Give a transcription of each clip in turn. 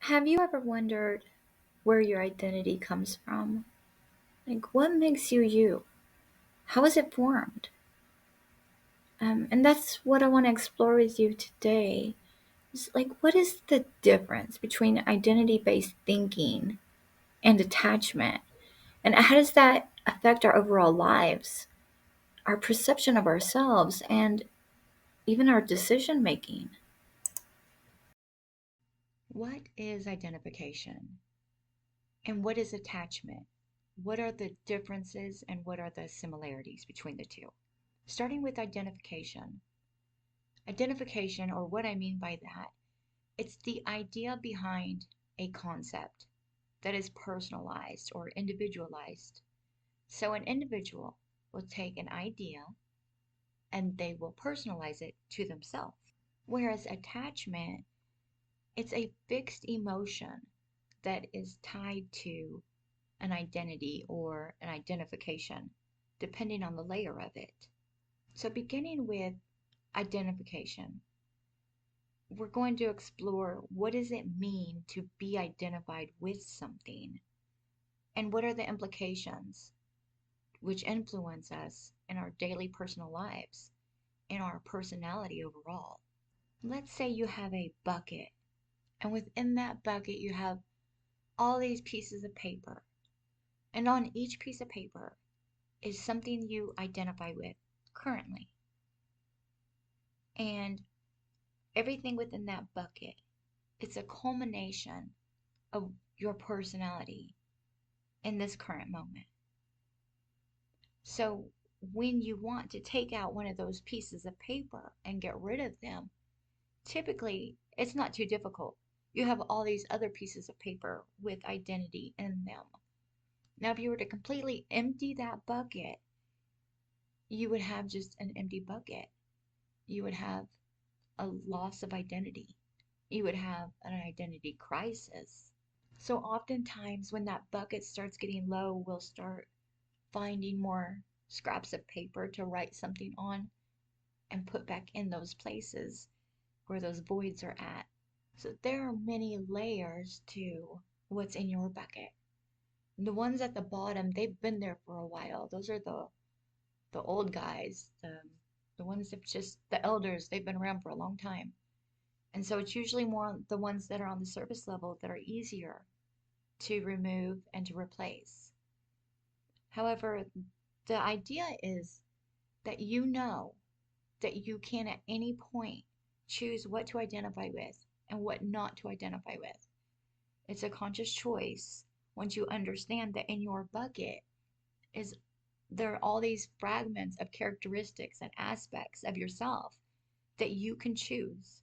Have you ever wondered where your identity comes from? Like, what makes you you? How is it formed? And that's what I want to explore with you today. Is like, what is the difference between identity based thinking and attachment? And how does that affect our overall lives, our perception of ourselves, and even our decision making? What is identification and what is attachment? What are the differences and what are the similarities between the two? Starting with identification. Identification, or what I mean by that, it's the idea behind a concept that is personalized or individualized. So an individual will take an idea and they will personalize it to themselves. Whereas attachment, it's a fixed emotion that is tied to an identity or an identification, depending on the layer of it. So, beginning with identification, we're going to explore what does it mean to be identified with something and what are the implications which influence us in our daily personal lives and our personality overall. Let's say you have a bucket, and within that bucket, you have all these pieces of paper, and on each piece of paper is something you identify with currently. And everything within that bucket, it's a culmination of your personality in this current moment. So when you want to take out one of those pieces of paper and get rid of them, typically it's not too difficult. You have all these other pieces of paper with identity in them. Now, if you were to completely empty that bucket, you would have just an empty bucket. You would have a loss of identity. You would have an identity crisis. So, oftentimes, when that bucket starts getting low, we'll start finding more scraps of paper to write something on and put back in those places where those voids are at. So, there are many layers to what's in your bucket. The ones at the bottom, they've been there for a while. Those are the old guys, the ones that just the elders, they've been around for a long time. And so it's usually more the ones that are on the surface level that are easier to remove and to replace. However, the idea is that you know that you can at any point choose what to identify with and what not to identify with. It's a conscious choice once you understand that in your bucket is there are all these fragments of characteristics and aspects of yourself that you can choose.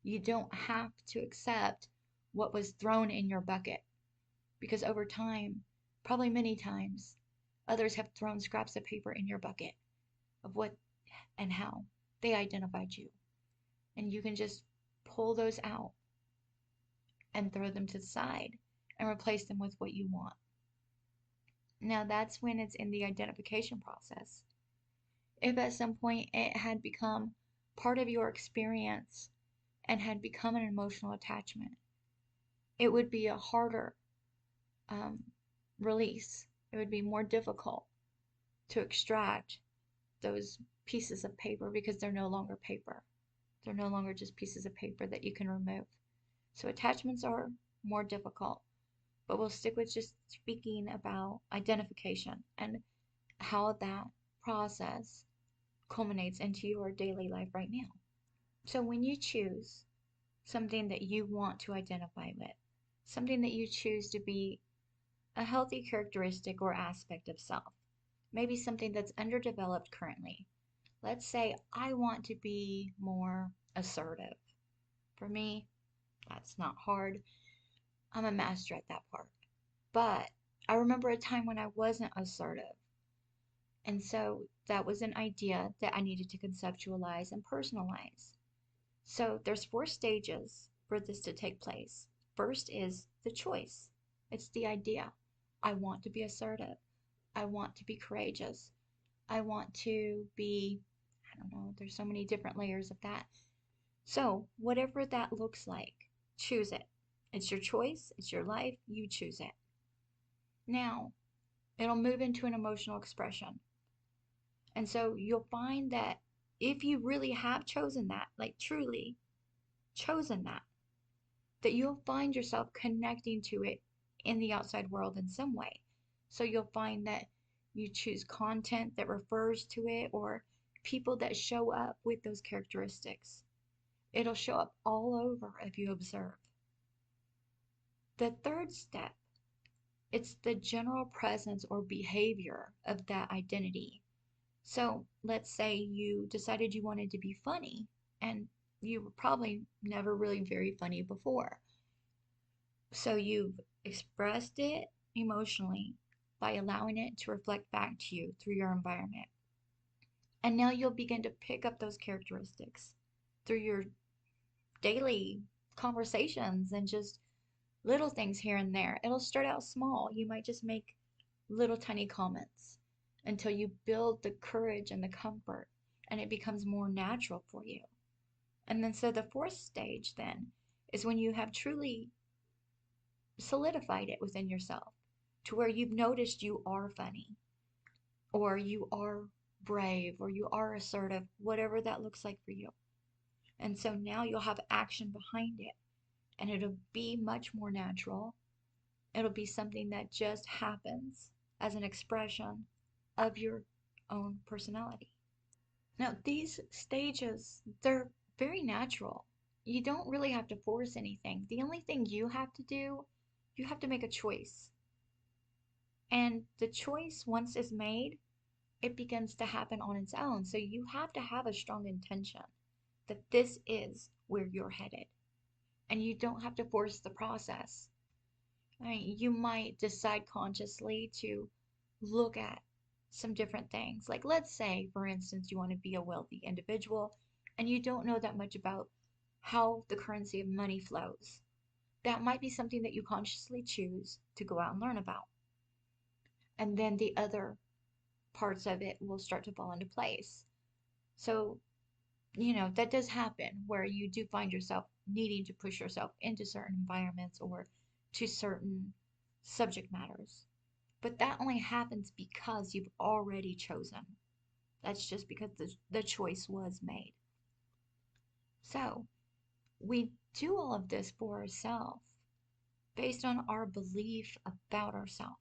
You don't have to accept what was thrown in your bucket because over time, probably many times, others have thrown scraps of paper in your bucket of what and how they identified you. And you can just pull those out and throw them to the side and replace them with what you want. Now, that's when it's in the identification process. If at some point it had become part of your experience and had become an emotional attachment, it would be a harder um, release. It would be more difficult to extract those pieces of paper because they're no longer paper. They're no longer just pieces of paper that you can remove. So attachments are more difficult, but we'll stick with just speaking about identification and how that process culminates into your daily life right now. So when you choose something that you want to identify with, something that you choose to be a healthy characteristic or aspect of self, maybe something that's underdeveloped currently. Let's say I want to be more assertive. For me, that's not hard. I'm a master at that part. But I remember a time when I wasn't assertive. And so that was an idea that I needed to conceptualize and personalize. So there's four stages for this to take place. First is the choice. It's the idea. I want to be assertive. I want to be courageous. I want to be, I don't know, there's so many different layers of that. So, whatever that looks like, choose it. It's your choice, it's your life, you choose it. Now, it'll move into an emotional expression. And so you'll find that if you really have chosen that, like truly chosen that, that you'll find yourself connecting to it in the outside world in some way. So you'll find that you choose content that refers to it or people that show up with those characteristics. It'll show up all over if you observe. The third step, it's the general presence or behavior of that identity. So let's say you decided you wanted to be funny and you were probably never really very funny before. So you've expressed it emotionally by allowing it to reflect back to you through your environment. And now you'll begin to pick up those characteristics through your daily conversations and just little things here and there. It'll start out small. You might just make little tiny comments until you build the courage and the comfort and it becomes more natural for you. And then, so the fourth stage then is when you have truly solidified it within yourself to where you've noticed you are funny or you are brave or you are assertive, whatever that looks like for you. And so now you'll have action behind it and it'll be much more natural. It'll be something that just happens as an expression of your own personality. Now, these stages, they're very natural. You don't really have to force anything. The only thing you have to do, you have to make a choice. And the choice, once it's made, it begins to happen on its own. So you have to have a strong intention that this is where you're headed. And you don't have to force the process. I mean, you might decide consciously to look at some different things. Like, let's say, for instance, you want to be a wealthy individual and you don't know that much about how the currency of money flows. That might be something that you consciously choose to go out and learn about. And then the other parts of it will start to fall into place. So, that does happen where you do find yourself needing to push yourself into certain environments or to certain subject matters. But that only happens because you've already chosen. That's just because the choice was made. So we do all of this for ourselves based on our belief about ourselves.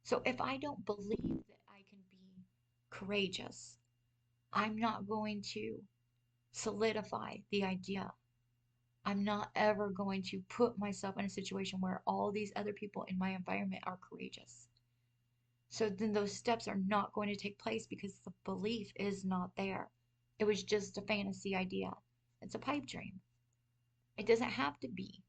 So if I don't believe that I can be courageous, I'm not going to solidify the idea. I'm not ever going to put myself in a situation where all these other people in my environment are courageous. So then those steps are not going to take place because the belief is not there. It was just a fantasy idea. It's a pipe dream. It doesn't have to be.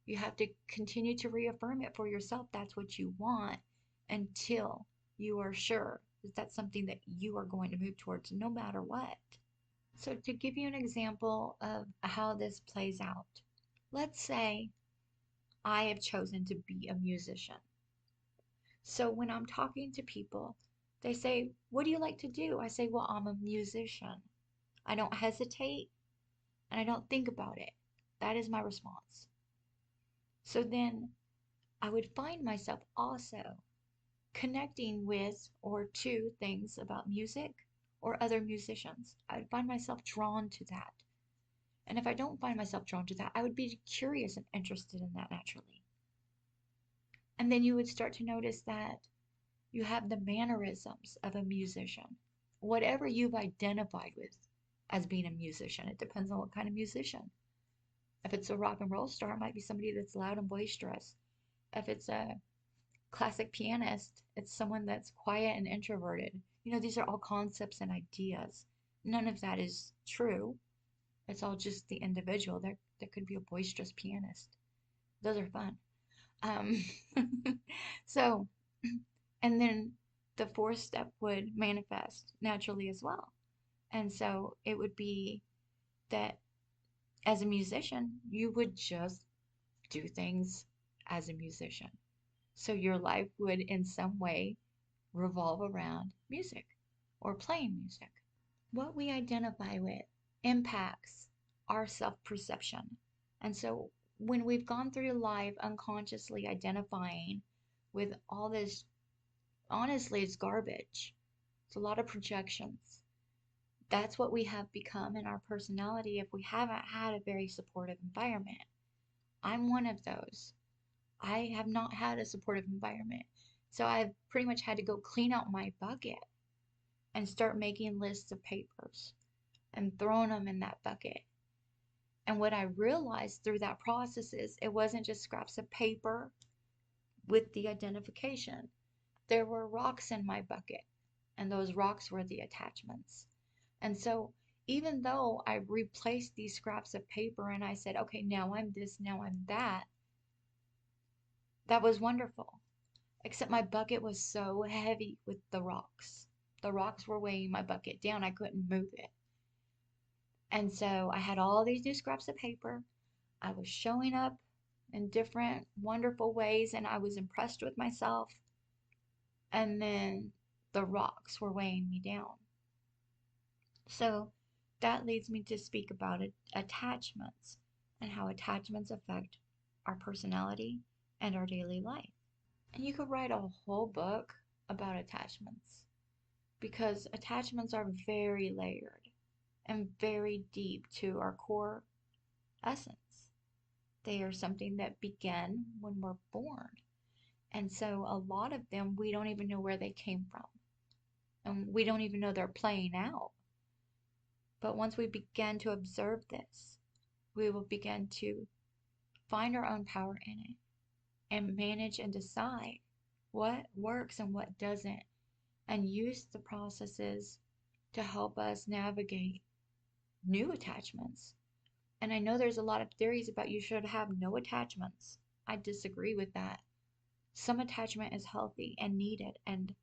You have to continue to reaffirm it for yourself. That's what you want until you are sure that that's something that you are going to move towards no matter what. So, to give you an example of how this plays out, let's say I have chosen to be a musician. So when I'm talking to people, they say, "What do you like to do?" I say, "Well, I'm a musician." I don't hesitate and I don't think about it. That is my response. So then I would find myself also connecting with or to things about music or other musicians. I would find myself drawn to that. And if I don't find myself drawn to that, I would be curious and interested in that naturally. And then you would start to notice that you have the mannerisms of a musician. Whatever you've identified with as being a musician, it depends on what kind of musician. If it's a rock and roll star, it might be somebody that's loud and boisterous. If it's a classic pianist, it's someone that's quiet and introverted. These are all concepts and ideas. None of that is true. It's all just the individual. There could be a boisterous pianist. Those are fun. Um, so, and then the fourth step would manifest naturally as well. And so it would be that as a musician, you would just do things as a musician. So your life would in some way revolve around music or playing music. What we identify with impacts our self perception. And so when we've gone through life unconsciously identifying with all this, honestly, it's garbage. It's a lot of projections. That's what we have become in our personality if we haven't had a very supportive environment. I'm one of those. I have not had a supportive environment. So I've pretty much had to go clean out my bucket and start making lists of papers and throwing them in that bucket. And what I realized through that process is it wasn't just scraps of paper with the identification. There were rocks in my bucket, and those rocks were the attachments. And so, even though I replaced these scraps of paper and I said, okay, now I'm this, now I'm that, that was wonderful. Except my bucket was so heavy with the rocks. The rocks were weighing my bucket down. I couldn't move it. And so I had all these new scraps of paper. I was showing up in different wonderful ways and I was impressed with myself. And then the rocks were weighing me down. So that leads me to speak about attachments and how attachments affect our personality and our daily life. And you could write a whole book about attachments because attachments are very layered and very deep to our core essence. They are something that begin when we're born. And so a lot of them, we don't even know where they came from. And we don't even know they're playing out. But once we begin to observe this, we will begin to find our own power in it and manage and decide what works and what doesn't, and use the processes to help us navigate new attachments. And I know there's a lot of theories about you should have no attachments. I disagree with that. Some attachment is healthy and needed, and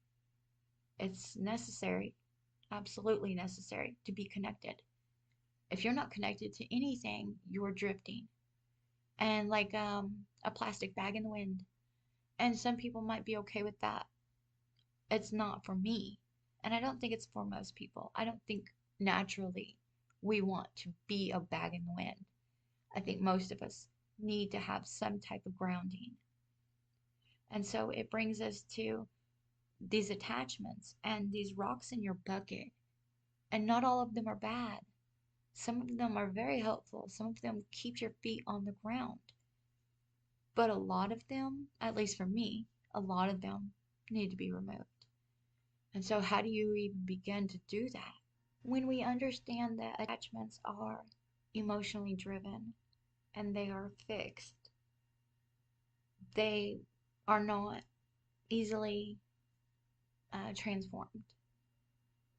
it's necessary, absolutely necessary, to be connected. If you're not connected to anything, you're drifting. And like a plastic bag in the wind. And some people might be okay with that. It's not for me. And I don't think it's for most people. I don't think naturally we want to be a bag in the wind. I think most of us need to have some type of grounding. And so it brings us to these attachments and these rocks in your bucket. And not all of them are bad. Some of them are very helpful. Some of them keep your feet on the ground. But a lot of them, at least for me, a lot of them need to be removed. And so, how do you even begin to do that? When we understand that attachments are emotionally driven and they are fixed, they are not easily transformed.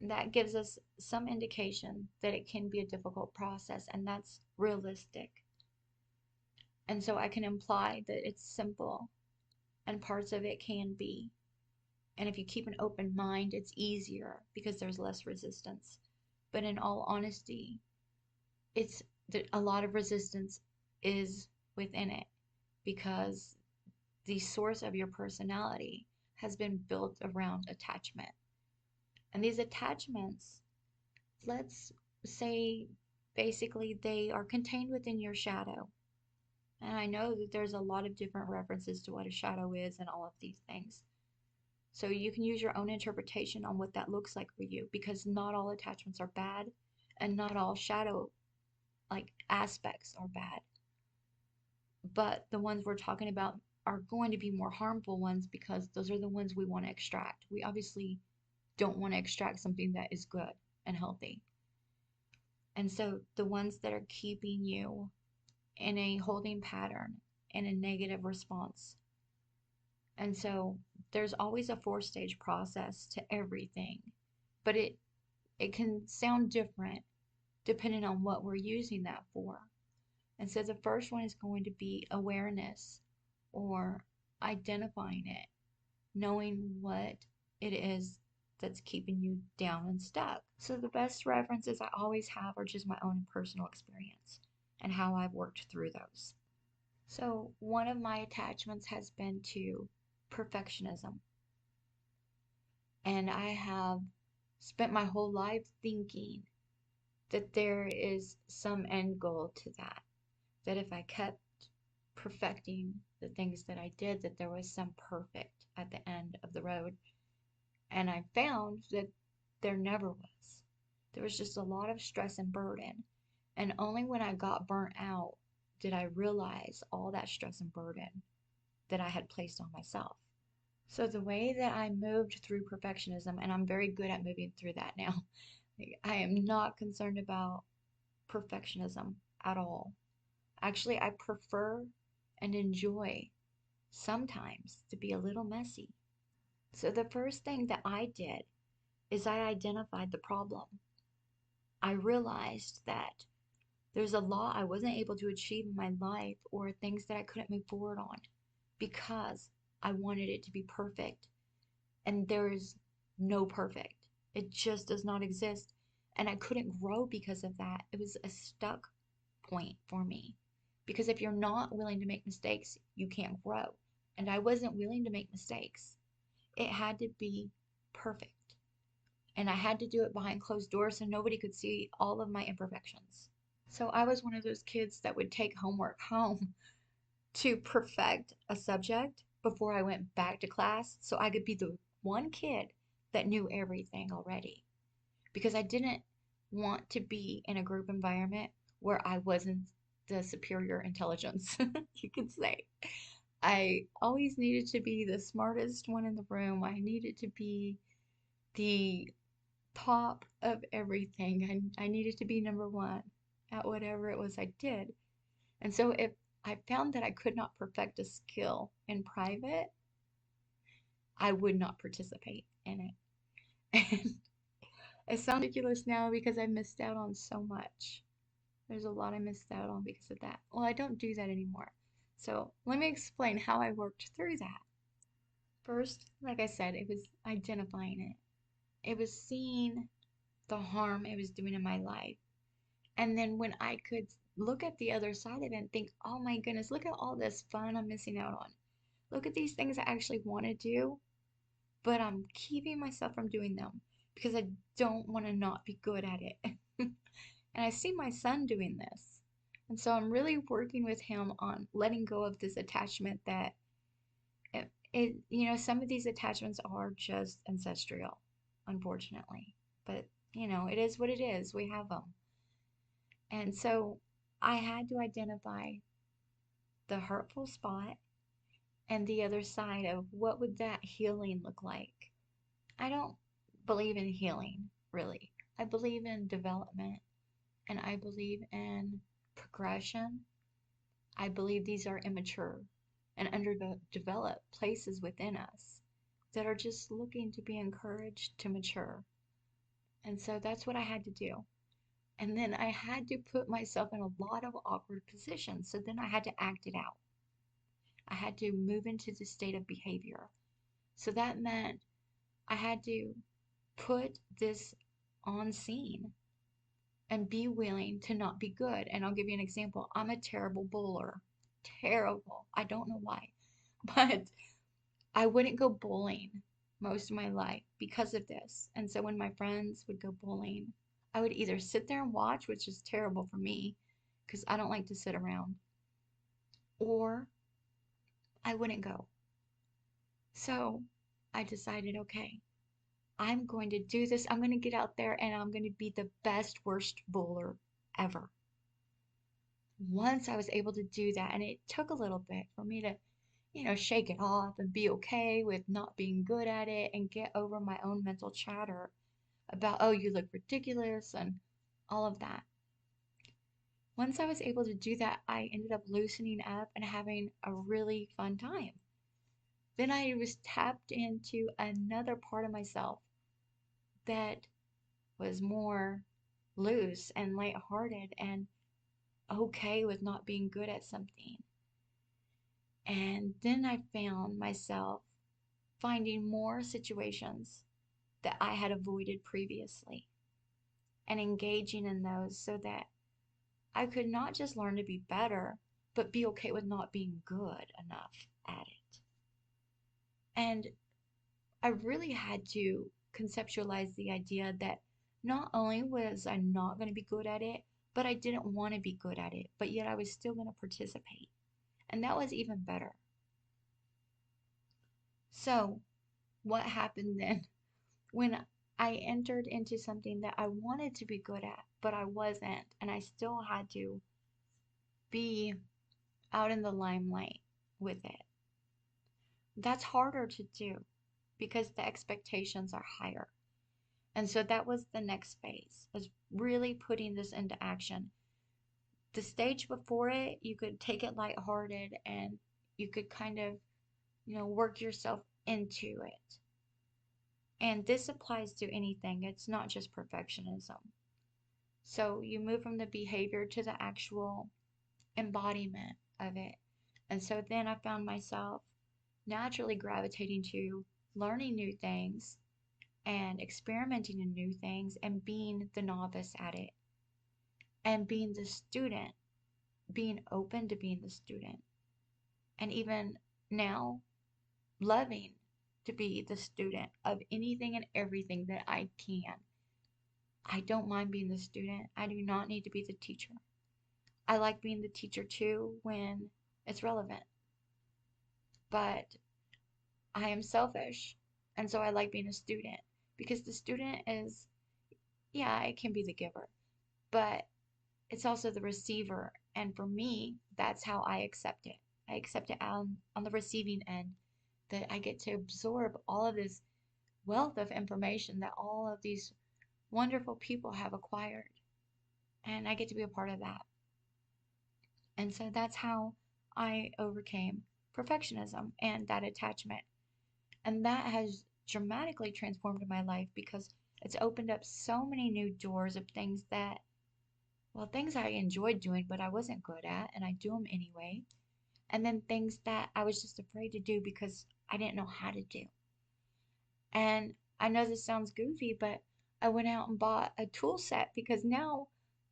That gives us some indication that it can be a difficult process, and that's realistic. And so I can imply that it's simple, and parts of it can be. And if you keep an open mind, it's easier because there's less resistance. But in all honesty, it's a lot of resistance is within it because the source of your personality has been built around attachment. And these attachments, let's say basically they are contained within your shadow. And I know that there's a lot of different references to what a shadow is and all of these things. So you can use your own interpretation on what that looks like for you because not all attachments are bad and not all shadow like aspects are bad. But the ones we're talking about are going to be more harmful ones because those are the ones we want to extract. We obviously don't want to extract something that is good and healthy. And so the ones that are keeping you in a holding pattern and a negative response. And so there's always a four-stage process to everything, but it can sound different depending on what we're using that for. And so the first one is going to be awareness or identifying it, knowing what it is that's keeping you down and stuck. So the best references I always have are just my own personal experience and how I've worked through those. So one of my attachments has been to perfectionism. And I have spent my whole life thinking that there is some end goal to that. That if I kept perfecting the things that I did, that there was some perfect at the end of the road. And I found that there never was. There was just a lot of stress and burden. And only when I got burnt out did I realize all that stress and burden that I had placed on myself. So the way that I moved through perfectionism, and I'm very good at moving through that now, like, I am not concerned about perfectionism at all. Actually, I prefer and enjoy sometimes to be a little messy. So the first thing that I did is I identified the problem. I realized that there's a lot I wasn't able to achieve in my life, or things that I couldn't move forward on because I wanted it to be perfect. And there is no perfect. It just does not exist. And I couldn't grow because of that. It was a stuck point for me. Because if you're not willing to make mistakes, you can't grow. And I wasn't willing to make mistakes. It had to be perfect. And I had to do it behind closed doors so nobody could see all of my imperfections. So I was one of those kids that would take homework home to perfect a subject before I went back to class so I could be the one kid that knew everything already. Because I didn't want to be in a group environment where I wasn't the superior intelligence, you could say. I always needed to be the smartest one in the room. I needed to be the top of everything. I needed to be number one at whatever it was I did. And so if I found that I could not perfect a skill in private, I would not participate in it. And it sounds ridiculous now because I missed out on so much. There's a lot I missed out on because of that. Well, I don't do that anymore. So let me explain how I worked through that. First, like I said, it was identifying it. It was seeing the harm it was doing in my life. And then when I could look at the other side of it and think, oh my goodness, look at all this fun I'm missing out on. Look at these things I actually want to do, but I'm keeping myself from doing them because I don't want to not be good at it. And I see my son doing this. And so I'm really working with him on letting go of this attachment that some of these attachments are just ancestral, unfortunately. But, it is what it is. We have them. And so I had to identify the hurtful spot and the other side of what would that healing look like. I don't believe in healing, really. I believe in development, and I believe in progression. I believe these are immature and underdeveloped places within us that are just looking to be encouraged to mature. And so that's what I had to do. And then I had to put myself in a lot of awkward positions. So then I had to act it out. I had to move into the state of behavior. So that meant I had to put this on scene and be willing to not be good. And I'll give you an example. I'm a terrible bowler. Terrible. I don't know why. But I wouldn't go bowling most of my life because of this. And so when my friends would go bowling, I would either sit there and watch, which is terrible for me because I don't like to sit around, or I wouldn't go. So I decided, okay, I'm going to do this. I'm going to get out there and I'm going to be the best, worst bowler ever. Once I was able to do that, and it took a little bit for me to, shake it off and be okay with not being good at it and get over my own mental chatter about, oh, you look ridiculous and all of that. Once I was able to do that, I ended up loosening up and having a really fun time. Then I was tapped into another part of myself that was more loose and lighthearted and okay with not being good at something. And then I found myself finding more situations that I had avoided previously and engaging in those so that I could not just learn to be better, but be okay with not being good enough at it. And I really had to conceptualize the idea that not only was I not going to be good at it, but I didn't want to be good at it, but yet I was still going to participate. And that was even better. So, what happened then when I entered into something that I wanted to be good at, but I wasn't, and I still had to be out in the limelight with it? That's harder to do because the expectations are higher. And so that was the next phase, is really putting this into action. The stage before it, you could take it lighthearted and you could kind of, work yourself into it. And this applies to anything, it's not just perfectionism. So you move from the behavior to the actual embodiment of it. And so then I found myself naturally gravitating to learning new things and experimenting in new things and being the novice at it and being the student, being open to being the student. And even now, loving to be the student of anything and everything that I can. I don't mind being the student. I do not need to be the teacher. I like being the teacher too when it's relevant. But I am selfish. And so I like being a student because the student is, yeah, it can be the giver, but it's also the receiver. And for me, that's how I accept it. I accept it on the receiving end, that I get to absorb all of this wealth of information that all of these wonderful people have acquired. And I get to be a part of that. And so that's how I overcame perfectionism and that attachment. And that has dramatically transformed my life because it's opened up so many new doors of things that, well, things I enjoyed doing, but I wasn't good at, and I do them anyway. And then things that I was just afraid to do because I didn't know how to do. And I know this sounds goofy, but I went out and bought a tool set because now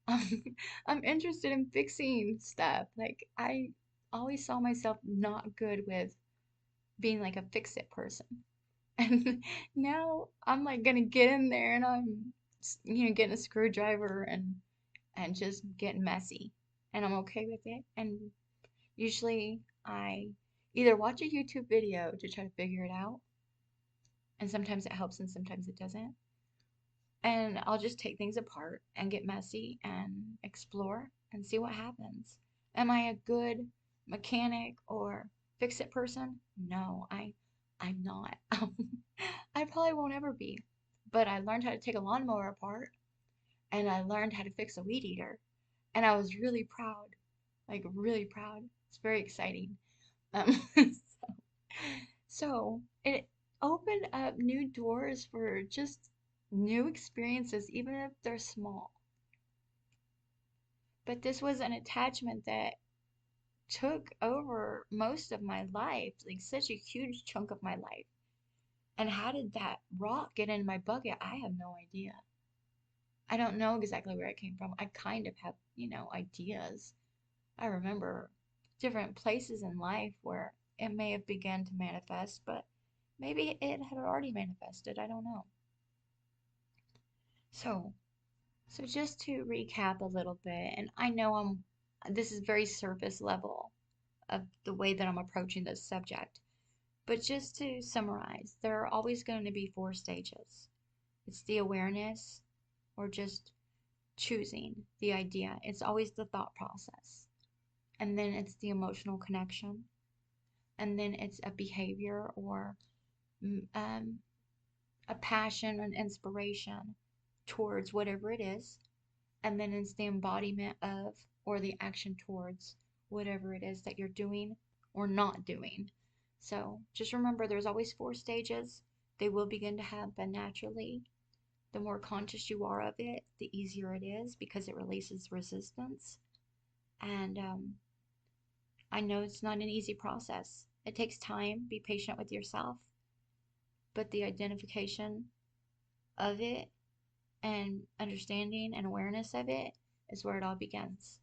I'm, I'm interested in fixing stuff. Like, I always saw myself not good with being like a fix it person. And now I'm like gonna get in there and I'm, getting a screwdriver and just getting messy. And I'm okay with it. And usually I either watch a YouTube video to try to figure it out, and sometimes it helps and sometimes it doesn't. And I'll just take things apart and get messy and explore and see what happens. Am I a good mechanic or fix it person? No, I'm not. I probably won't ever be. But I learned how to take a lawnmower apart and I learned how to fix a weed eater. And I was really proud, like really proud. It's very exciting. So it opened up new doors for just new experiences, even if they're small. But this was an attachment that took over most of my life, like such a huge chunk of my life. And how did that rock get in my bucket? I have no idea. I don't know exactly where it came from. I kind of have, ideas. I remember different places in life where it may have begun to manifest, but maybe it had already manifested. I don't know. So, so just to recap a little bit, and I know this is very surface level of the way that I'm approaching this subject, but just to summarize, there are always going to be four stages. It's the awareness, or just choosing the idea. It's always the thought process. And then it's the emotional connection. And then it's a behavior or mm, um, a passion and inspiration towards whatever it is. And then it's the embodiment of or the action towards whatever it is that you're doing or not doing. So just remember there's always four stages. They will begin to happen naturally. The more conscious you are of it, the easier it is because it releases resistance. And I know it's not an easy process. It takes time. Be patient with yourself. But the identification of it and understanding and awareness of it is where it all begins.